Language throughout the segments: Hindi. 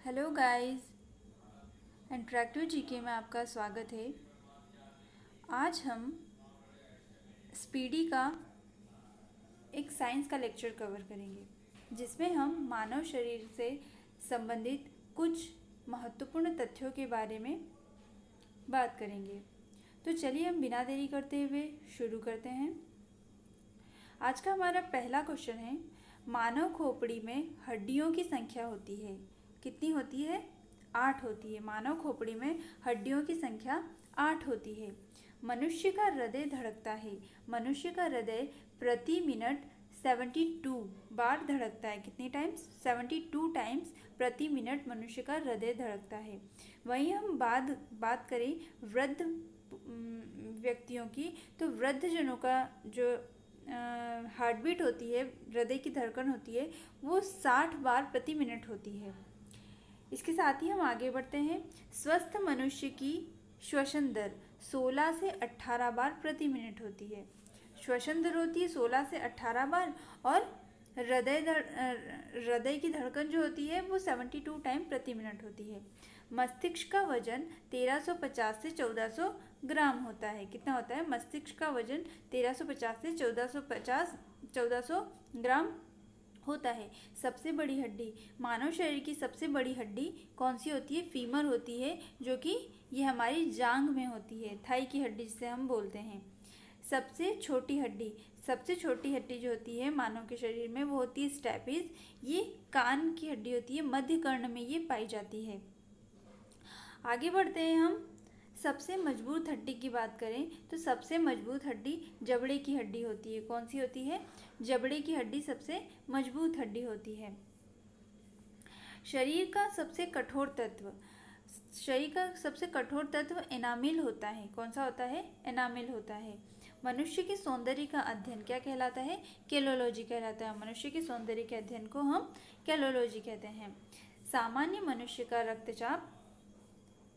हेलो गाइस, इंटरेक्टिव जीके में आपका स्वागत है। आज हम स्पीडी का एक साइंस का लेक्चर कवर करेंगे जिसमें हम मानव शरीर से संबंधित कुछ महत्वपूर्ण तथ्यों के बारे में बात करेंगे। तो चलिए हम बिना देरी करते हुए शुरू करते हैं। आज का हमारा पहला क्वेश्चन है, मानव खोपड़ी में हड्डियों की संख्या होती है, कितनी होती है? 8 होती है। मानव खोपड़ी में हड्डियों की संख्या 8 होती है। मनुष्य का हृदय धड़कता है। मनुष्य का हृदय प्रति मिनट 72 बार धड़कता है। कितनी टाइम्स? 72 टाइम्स प्रति मिनट मनुष्य का हृदय धड़कता है। वहीं हम बात करें वृद्ध व्यक्तियों की, तो वृद्ध जनों का जो हार्ट बीट होती है, हृदय की धड़कन होती है, वो 60 बार प्रति मिनट होती है। इसके साथ ही हम आगे बढ़ते हैं। स्वस्थ मनुष्य की श्वसन दर 16 से 18 बार प्रति मिनट होती है। श्वसन दर होती है 16 से 18 बार, और हृदय की धड़कन जो होती है वो 72 टाइम प्रति मिनट होती है। मस्तिष्क का वजन 1350 से 1400 ग्राम होता है। कितना होता है? मस्तिष्क का वजन 1350 से 1400 ग्राम होता है। सबसे बड़ी हड्डी, मानव शरीर की सबसे बड़ी हड्डी कौन सी होती है? फीमर होती है, जो कि ये हमारी जांघ में होती है, थाई की हड्डी जिसे हम बोलते हैं। सबसे छोटी हड्डी जो होती है मानव के शरीर में, वो होती है स्टेपिस। ये कान की हड्डी होती है, मध्य कर्ण में ये पाई जाती है। आगे बढ़ते हैं हम। सबसे मजबूत हड्डी की बात करें तो सबसे मजबूत हड्डी जबड़े की हड्डी होती है। कौन सी होती है? जबड़े की हड्डी सबसे मजबूत हड्डी होती है। शरीर का सबसे कठोर तत्व एनामिल होता है। कौन सा होता है? एनामिल होता है। मनुष्य के सौंदर्य का अध्ययन क्या कहलाता है? केलोलॉजी कहलाता है। मनुष्य के सौंदर्य के अध्ययन को हम केलोलॉजी कहते हैं। सामान्य मनुष्य का रक्तचाप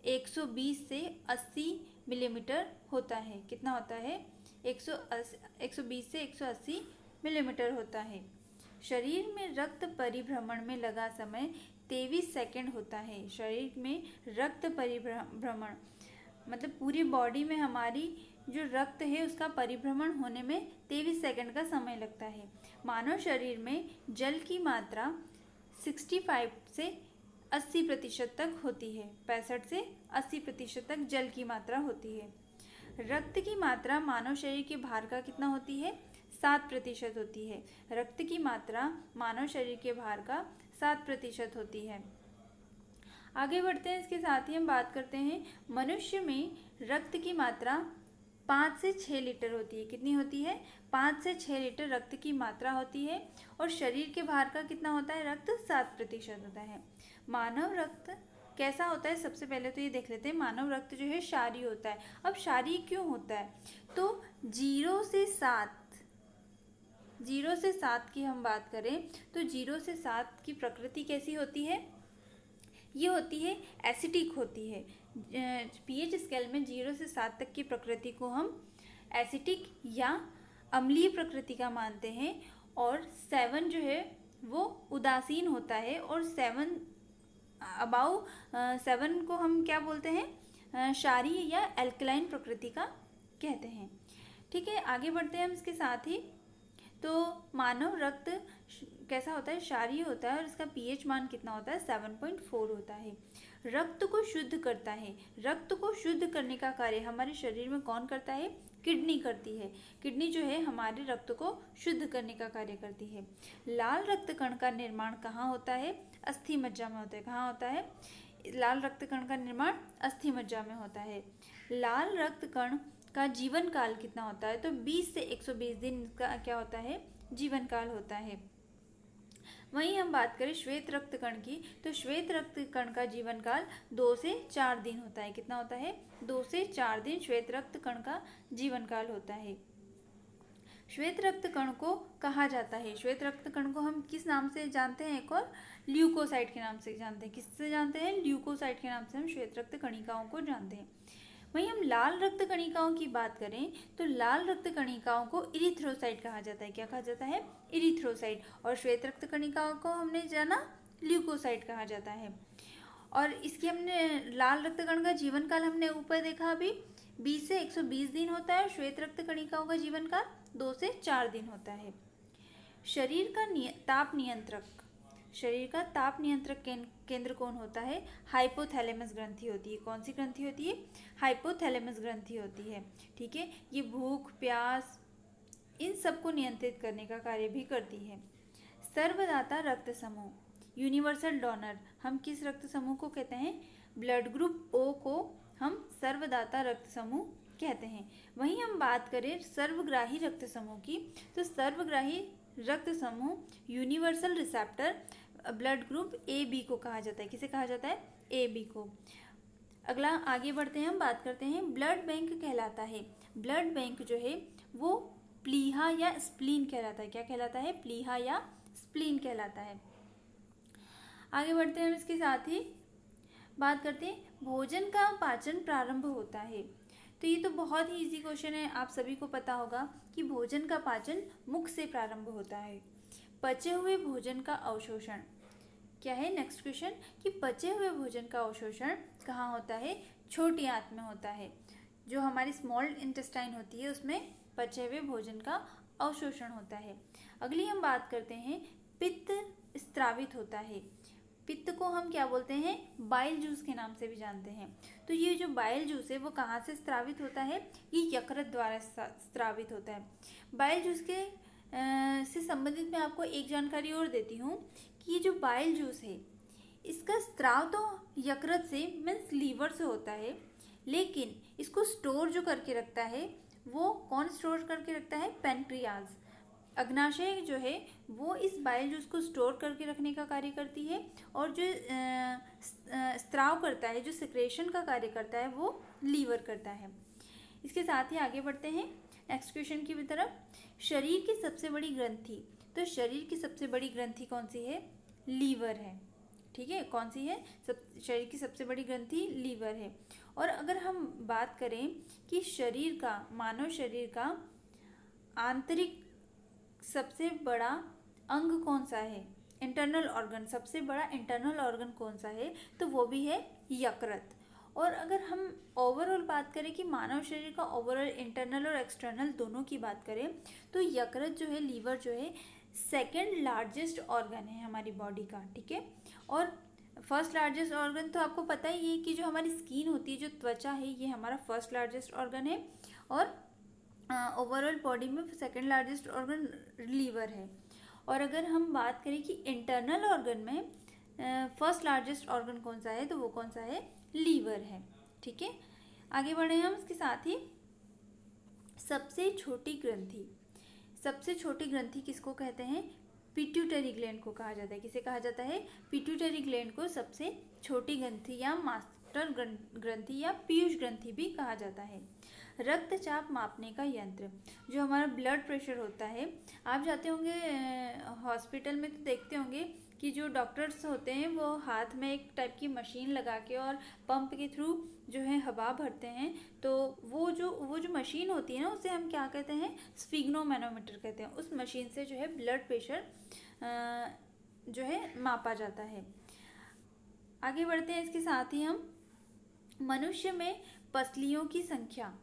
120 से 80 मिलीमीटर होता है। कितना होता है? 120 से 180 मिलीमीटर होता है। शरीर में रक्त परिभ्रमण में लगा समय 23 सेकंड होता है। शरीर में रक्त परिभ्रमण मतलब पूरी बॉडी में हमारी जो रक्त है उसका परिभ्रमण होने में 23 सेकंड का समय लगता है। मानव शरीर में जल की मात्रा 65 से 80% तक होती है। 65 से 80% तक जल की मात्रा होती है। रक्त की मात्रा मानव शरीर के भार का कितना होती है? 7% होती है। रक्त की मात्रा मानव शरीर के भार का 7% होती है। आगे बढ़ते हैं। इसके साथ ही हम बात करते हैं, मनुष्य में रक्त की मात्रा 5 से 6 लीटर होती है। कितनी होती है? 5 से 6 लीटर रक्त की मात्रा होती है। और शरीर के भार का कितना होता है? रक्त 7% होता है। मानव रक्त कैसा होता है? सबसे पहले तो ये देख लेते हैं। मानव रक्त जो है क्षारीय होता है। अब क्षारीय क्यों होता है? तो 0 से 7 की हम बात करें तो 0 से 7 की प्रकृति कैसी होती है? ये होती है एसिडिक होती है। पीएच स्केल में 0 से 7 तक की प्रकृति को हम एसिडिक या अम्लीय प्रकृति का मानते हैं। और 7 जो है वो उदासीन होता है। और 7 को हम क्या बोलते हैं? क्षारीय या एल्कलाइन प्रकृति का कहते हैं। ठीक है, आगे बढ़ते हैं हम इसके साथ ही। तो मानव रक्त कैसा होता है? क्षारीय होता है। और इसका पीएच मान कितना होता है? 7.4 होता है। रक्त को शुद्ध करता है। रक्त को शुद्ध करने का कार्य हमारे शरीर में कौन करता है? किडनी करती है। किडनी जो है हमारे रक्त को शुद्ध करने का कार्य करती है। लाल रक्त कण का निर्माण कहाँ होता है? अस्थि मज्जा में होता है। कहाँ होता है? लाल रक्त कण का निर्माण अस्थि मज्जा में होता है। लाल रक्त कण का जीवन काल कितना होता है? तो 20 से 120 दिन का क्या होता है? जीवन काल होता है। वहीं हम बात करें श्वेत रक्त कण की, तो श्वेत रक्त कण का जीवन काल 2 से 4 दिन होता है। कितना होता है? 2 से 4 दिन श्वेत रक्त कण का जीवन काल होता है। श्वेत रक्त कण को कहा जाता है? श्वेत रक्त कण को हम किस नाम से जानते हैं? एक और ल्यूकोसाइट के नाम से जानते हैं। किससे जानते हैं? ल्यूकोसाइट के नाम से हम श्वेत रक्त कणिकाओं को जानते हैं। वहीं हम लाल रक्त कणिकाओं की बात करें तो लाल रक्त कणिकाओं को इरिथ्रोसाइट कहा जाता है। क्या कहा जाता है? इरिथ्रोसाइट। और श्वेत रक्त कणिकाओं को हमने जाना ल्यूकोसाइट कहा जाता है। और इसकी हमने लाल रक्त कण का जीवन काल हमने ऊपर देखा अभी 20 से 120 दिन होता है और श्वेत रक्त कणिकाओं का जीवन काल 2 से 4 दिन होता है। शरीर का ताप नियंत्रक, शरीर का ताप नियंत्रक केंद्र कौन होता है? हाइपोथैलेमस ग्रंथि होती है। कौन सी ग्रंथि होती है? हाइपोथैलेमस ग्रंथि होती है। ठीक है, ये भूख, प्यास, इन सबको नियंत्रित करने का कार्य भी करती है। सर्वदाता रक्त समूह, यूनिवर्सल डोनर, हम किस रक्त समूह को कहते हैं? ब्लड ग्रुप ओ को हम सर्वदाता रक्त समूह कहते हैं। वहीं हम बात करें सर्वग्राही रक्त समूह की, तो सर्वग्राही रक्त समूह universal receptor blood group A B को कहा जाता है। किसे कहा जाता है? ए बी को। अगला आगे बढ़ते हैं, हम बात करते हैं ब्लड बैंक कहलाता है। ब्लड बैंक जो है वो प्लीहा या स्प्लीन कहलाता है। क्या कहलाता है? प्लीहा या स्प्लीन कहलाता है। आगे बढ़ते हैं, हम इसके साथ ही बात करते हैं भोजन का पाचन प्रारंभ होता है। तो ये तो बहुत ही इजी क्वेश्चन है, आप सभी को पता होगा कि भोजन का पाचन मुख से प्रारंभ होता है। पचे हुए भोजन का अवशोषण क्या है? नेक्स्ट क्वेश्चन कि पचे हुए भोजन का अवशोषण कहाँ होता है? छोटी आंत में होता है। जो हमारी स्मॉल इंटेस्टाइन होती है उसमें पचे हुए भोजन का अवशोषण होता है। अगली हम बात करते हैं पित्त स्त्रावित होता है। पित्त को हम क्या बोलते हैं? बाइल जूस के नाम से भी जानते हैं। तो ये जो बाइल जूस है वो कहाँ से स्त्रावित होता है? ये यकृत द्वारा स्त्रावित होता है। बाइल जूस के से संबंधित मैं आपको एक जानकारी और देती हूँ कि ये जो बाइल जूस है इसका स्त्राव तो यकृत से मीन्स लीवर से होता है, लेकिन इसको स्टोर जो करके रखता है वो कौन स्टोर करके रखता है? पैनक्रियाज, अग्नाशय जो है वो इस बाइल जूस को स्टोर करके रखने का कार्य करती है, और जो स्त्राव करता है, जो सिक्रेशन का कार्य करता है वो लीवर करता है। इसके साथ ही आगे बढ़ते हैं नेक्स्ट क्वेश्चन की तरफ। शरीर की सबसे बड़ी ग्रंथि, तो शरीर की सबसे बड़ी ग्रंथि कौन सी है? लीवर है। ठीक है, कौन सी है? शरीर की सबसे बड़ी ग्रंथि लीवर है। और अगर हम बात करें कि शरीर का, मानव शरीर का आंतरिक सबसे बड़ा अंग कौन सा है? इंटरनल ऑर्गन, सबसे बड़ा इंटरनल ऑर्गन कौन सा है? तो वो भी है यकृत। और अगर हम ओवरऑल बात करें कि मानव शरीर का ओवरऑल इंटरनल और एक्सटर्नल दोनों की बात करें तो यकृत जो है, लीवर जो है, सेकेंड लार्जेस्ट ऑर्गन है हमारी बॉडी का। ठीक है, और फर्स्ट लार्जेस्ट ऑर्गन तो आपको पता ही है कि जो हमारी स्किन होती है, जो त्वचा है, ये हमारा फर्स्ट लार्जेस्ट ऑर्गन है, और ओवरऑल बॉडी में सेकेंड लार्जेस्ट ऑर्गन लीवर है। और अगर हम बात करें कि इंटरनल ऑर्गन में फर्स्ट लार्जेस्ट ऑर्गन कौन सा है, तो वो कौन सा है? लीवर है। ठीक है, आगे बढ़े हम इसके साथ ही। सबसे छोटी ग्रंथि, सबसे छोटी ग्रंथि किसको कहते हैं? पिट्यूटरी ग्लैंड को कहा जाता है। किसे कहा जाता है? पिट्यूटरी ग्लैंड को सबसे छोटी ग्रंथि या मास्टर ग्रंथि या पीयूष ग्रंथि भी कहा जाता है। रक्तचाप मापने का यंत्र, जो हमारा ब्लड प्रेशर होता है, आप जाते होंगे हॉस्पिटल में तो देखते होंगे कि जो डॉक्टर्स होते हैं वो हाथ में एक टाइप की मशीन लगा के और पंप के थ्रू जो है हवा भरते हैं। तो वो जो मशीन होती है ना, उसे हम क्या कहते हैं? स्फिग्नोमैनोमीटर कहते हैं। उस मशीन से जो है ब्लड प्रेशर जो है मापा जाता है। आगे बढ़ते हैं, इसके साथ ही हम मनुष्य में पसलियों की संख्या,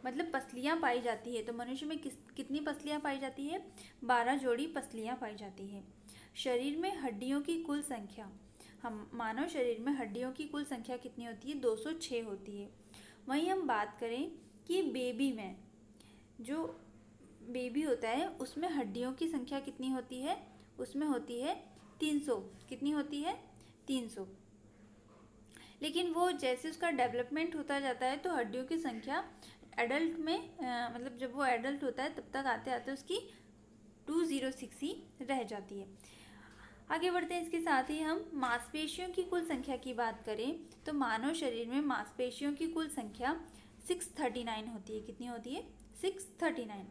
मतलब पसलियाँ पाई जाती है, तो मनुष्य में कितनी पसलियाँ पाई जाती है? 12 जोड़ी पसलियाँ पाई जाती है। शरीर में हड्डियों की कुल संख्या, हम मानव शरीर में हड्डियों की कुल संख्या कितनी होती है? 206 होती है। वहीं हम बात करें कि बेबी में, जो बेबी होता है उसमें हड्डियों की संख्या कितनी होती है? उसमें होती है 300। कितनी होती है? 300। लेकिन वो जैसे उसका डेवलपमेंट होता जाता है तो हड्डियों की संख्या एडल्ट में मतलब जब वो एडल्ट होता है तब तक आते आते उसकी 206 ही रह जाती है। आगे बढ़ते हैं, इसके साथ ही हम मांसपेशियों की कुल संख्या की बात करें तो मानव शरीर में मांसपेशियों की कुल संख्या 639 होती है। कितनी होती है? 639।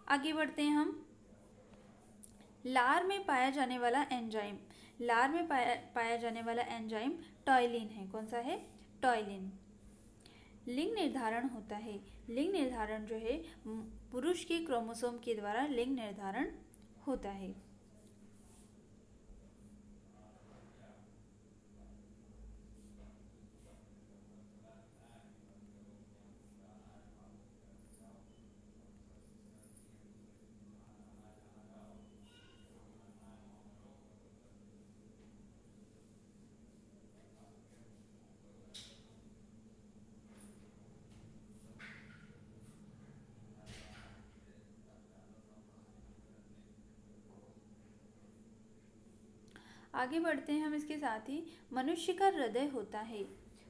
आगे बढ़ते हैं हम, लार में पाया जाने वाला एंजाइम, लार में पाया जाने वाला एंजाइम टॉयलिन है। कौन सा है? टॉयलिन। लिंग निर्धारण होता है, लिंग निर्धारण जो है पुरुष के क्रोमोसोम के द्वारा लिंग निर्धारण होता है। आगे बढ़ते हैं हम इसके साथ ही। मनुष्य का हृदय होता है,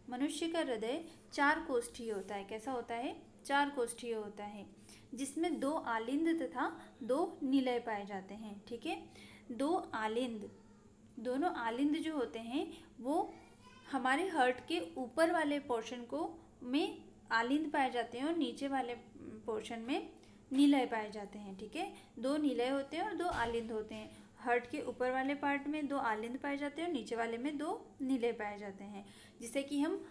मनुष्य का हृदय 4 कोष्ठीय होता है। कैसा होता है? 4 कोष्ठीय होता है, जिसमें 2 आलिंद तथा 2 निलय पाए जाते हैं। ठीक है, 2 आलिंद, दोनों आलिंद जो होते हैं वो हमारे हार्ट के ऊपर वाले पोर्शन को में आलिंद पाए जाते हैं और नीचे वाले पोर्शन में निलय पाए जाते हैं। ठीक है, 2 निलय होते हैं और 2 आलिंद होते हैं। हार्ट के ऊपर वाले पार्ट में 2 आलिंद पाए जाते हैं और नीचे वाले में 2 निलय पाए जाते हैं, जिससे कि हम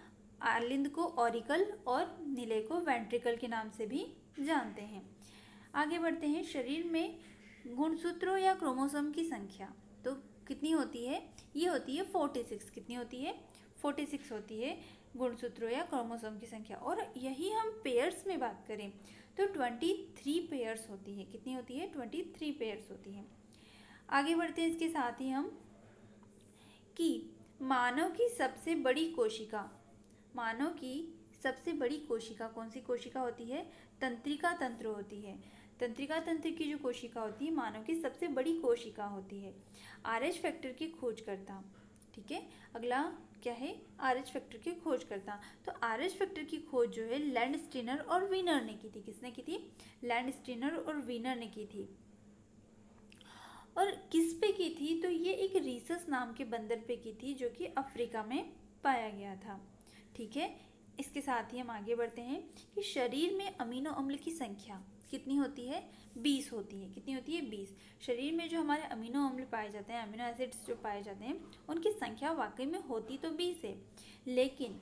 आलिंद को ऑरिकल और निलय को वेंट्रिकल के नाम से भी जानते हैं। आगे बढ़ते हैं। शरीर में गुणसूत्रों या क्रोमोसोम की संख्या तो कितनी होती है? ये होती है 46। कितनी होती है? 46 होती है गुणसूत्रों या क्रोमोसोम की संख्या। और यही हम पेयर्स में बात करें तो 23 पेयर्स होती है। कितनी होती है? 23 पेयर्स होती है। आगे बढ़ते हैं इसके साथ ही हम कि मानव की सबसे बड़ी कोशिका, मानव की सबसे बड़ी कोशिका कौन सी कोशिका होती है? तंत्रिका तंत्र होती है। तंत्रिका तंत्र की जो कोशिका होती है मानव की सबसे बड़ी कोशिका होती है। RH फैक्टर की खोजकर्ता। ठीक है, अगला क्या है? RH फैक्टर की खोजकर्ता। तो RH फैक्टर की खोज जो है लैंडस्टीनर और वीनर ने की थी। किसने की थी? लैंडस्टीनर और वीनर ने की थी। और किस पे की थी? तो ये एक रीसस नाम के बंदर पे की थी, जो कि अफ्रीका में पाया गया था। ठीक है, इसके साथ ही हम आगे बढ़ते हैं कि शरीर में अमीनो अम्ल की संख्या कितनी होती है? 20 होती है। कितनी होती है? 20। शरीर में जो हमारे अमीनो अम्ल पाए जाते हैं, अमीनो एसिड्स जो पाए जाते हैं, उनकी संख्या वाकई में होती तो 20 है, लेकिन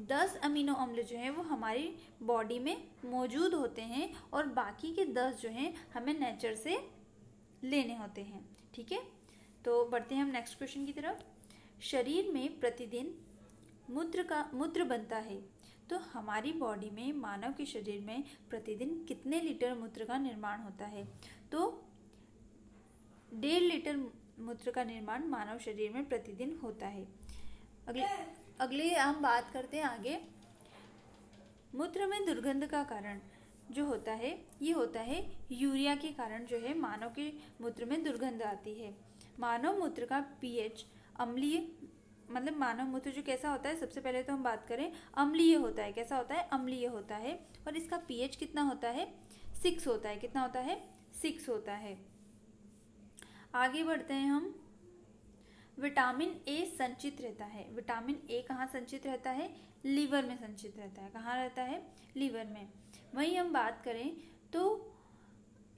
10 अमीनो अम्ल जो हैं वो हमारी बॉडी में मौजूद होते हैं और बाकी के 10 जो हैं हमें नेचर से लेने होते हैं। ठीक है, तो बढ़ते हैं हम नेक्स्ट क्वेश्चन की तरफ। शरीर में प्रतिदिन मूत्र बनता है, तो हमारी बॉडी में, मानव के शरीर में प्रतिदिन कितने लीटर मूत्र का निर्माण होता है? तो 1.5 लीटर मूत्र का निर्माण मानव शरीर में प्रतिदिन होता है। अगले हम बात करते हैं आगे। मूत्र में दुर्गंध का कारण जो होता है, ये होता है यूरिया के कारण जो है मानव के मूत्र में दुर्गंध आती है। मानव मूत्र का pH अम्लीय, मतलब मानव मूत्र जो कैसा होता है, सबसे पहले तो हम बात करें अम्लीय होता है। कैसा होता है? अम्लीय होता है। और इसका pH कितना होता है? 6 होता है। कितना होता है? 6 होता है। आगे बढ़ते हैं हम। विटामिन ए संचित रहता है। विटामिन ए कहाँ संचित रहता है? लीवर में संचित रहता है। कहाँ रहता है? लीवर में। वहीं हम बात करें तो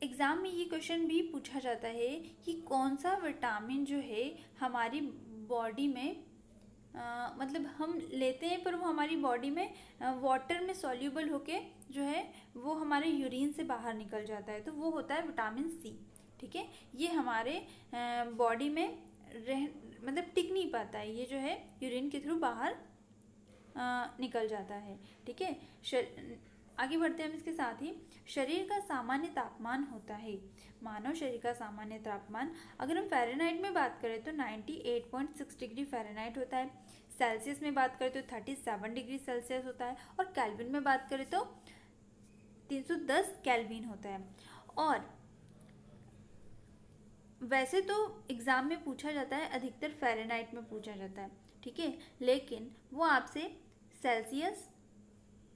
एग्ज़ाम में ये क्वेश्चन भी पूछा जाता है कि कौन सा विटामिन जो है हमारी बॉडी में मतलब हम लेते हैं पर वो हमारी बॉडी में वाटर में सॉल्यूबल होके जो है वो हमारे यूरिन से बाहर निकल जाता है, तो वो होता है विटामिन सी। ठीक है, ये हमारे बॉडी में मतलब टिक नहीं पाता है, ये जो है यूरिन के थ्रू बाहर निकल जाता है। ठीक है, आगे बढ़ते हैं हम इसके साथ ही। शरीर का सामान्य तापमान होता है, मानव शरीर का सामान्य तापमान अगर हम फ़ारेनहाइट में बात करें तो 98.6 डिग्री फ़ारेनहाइट होता है। सेल्सियस में बात करें तो 37 डिग्री सेल्सियस होता है। और केल्विन में बात करें तो 310 केल्विन होता है। और वैसे तो एग्ज़ाम में पूछा जाता है, अधिकतर फ़ारेनहाइट में पूछा जाता है। ठीक है, लेकिन वो आपसे सेल्सियस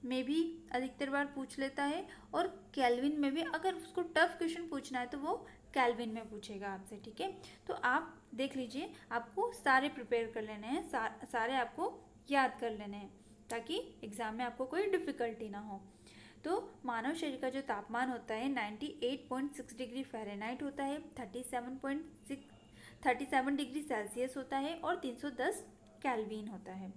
में भी अधिकतर बार पूछ लेता है और केल्विन में भी। अगर उसको टफ क्वेश्चन पूछना है तो वो केल्विन में पूछेगा आपसे। ठीक है, तो आप देख लीजिए, आपको सारे प्रिपेयर कर लेने हैं, सारे आपको याद कर लेने हैं ताकि एग्ज़ाम में आपको कोई डिफ़िकल्टी ना हो। तो मानव शरीर का जो तापमान होता है 98.6 डिग्री फ़ारेनहाइट होता है, 37 डिग्री सेल्सियस होता है और 310 केल्विन होता है।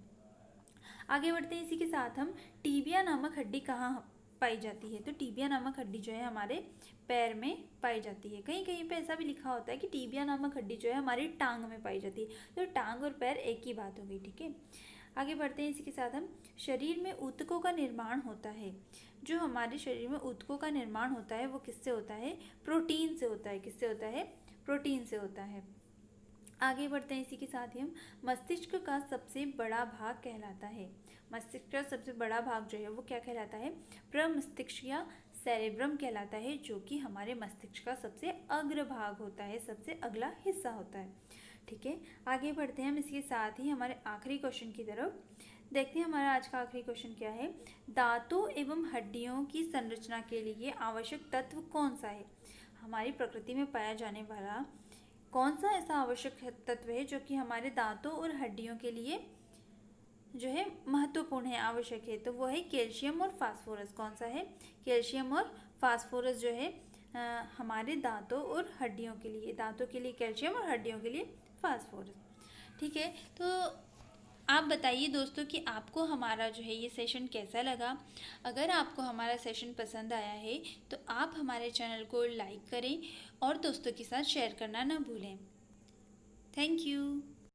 आगे बढ़ते हैं इसी के साथ हम। टीबिया नामक हड्डी कहाँ पाई जाती है? तो टीबिया नामक हड्डी जो है हमारे पैर में पाई जाती है। कहीं कहीं पे ऐसा भी लिखा होता है कि टीबिया नामक हड्डी जो है हमारी टांग में पाई जाती है। तो टांग और पैर एक ही बात हो गई। ठीक है, आगे बढ़ते हैं इसी के साथ हम। शरीर में ऊतकों का निर्माण होता है। जो हमारे शरीर में ऊतकों का निर्माण होता है वो किससे होता है? प्रोटीन से होता है। किससे होता है? प्रोटीन से होता है। आगे बढ़ते हैं इसी के साथ ही हम। मस्तिष्क का सबसे बड़ा भाग कहलाता है। मस्तिष्क का सबसे बड़ा भाग जो है वो क्या कहलाता है? प्रमस्तिष्क या सेरेब्रम कहलाता है, जो कि हमारे मस्तिष्क का सबसे अग्र भाग होता है, सबसे अगला हिस्सा होता है। ठीक है, आगे बढ़ते हैं हम इसके साथ ही हमारे आखिरी क्वेश्चन की तरफ। देखते हैं हमारा आज का आखिरी क्वेश्चन क्या है। दांतों एवं हड्डियों की संरचना के लिए आवश्यक तत्व कौन सा है? हमारी प्रकृति में पाया जाने वाला कौन सा ऐसा आवश्यक तत्व है जो कि हमारे दांतों और हड्डियों के लिए जो है महत्वपूर्ण है, आवश्यक है? तो वो है कैल्शियम और फास्फोरस। कौन सा है? कैल्शियम और फास्फोरस जो है हमारे दांतों और हड्डियों के लिए, दांतों के लिए कैल्शियम और हड्डियों के लिए फास्फोरस। ठीक है, तो आप बताइए दोस्तों कि आपको हमारा जो है ये सेशन कैसा लगा। अगर आपको हमारा सेशन पसंद आया है तो आप हमारे चैनल को लाइक करें और दोस्तों के साथ शेयर करना ना भूलें। Thank you.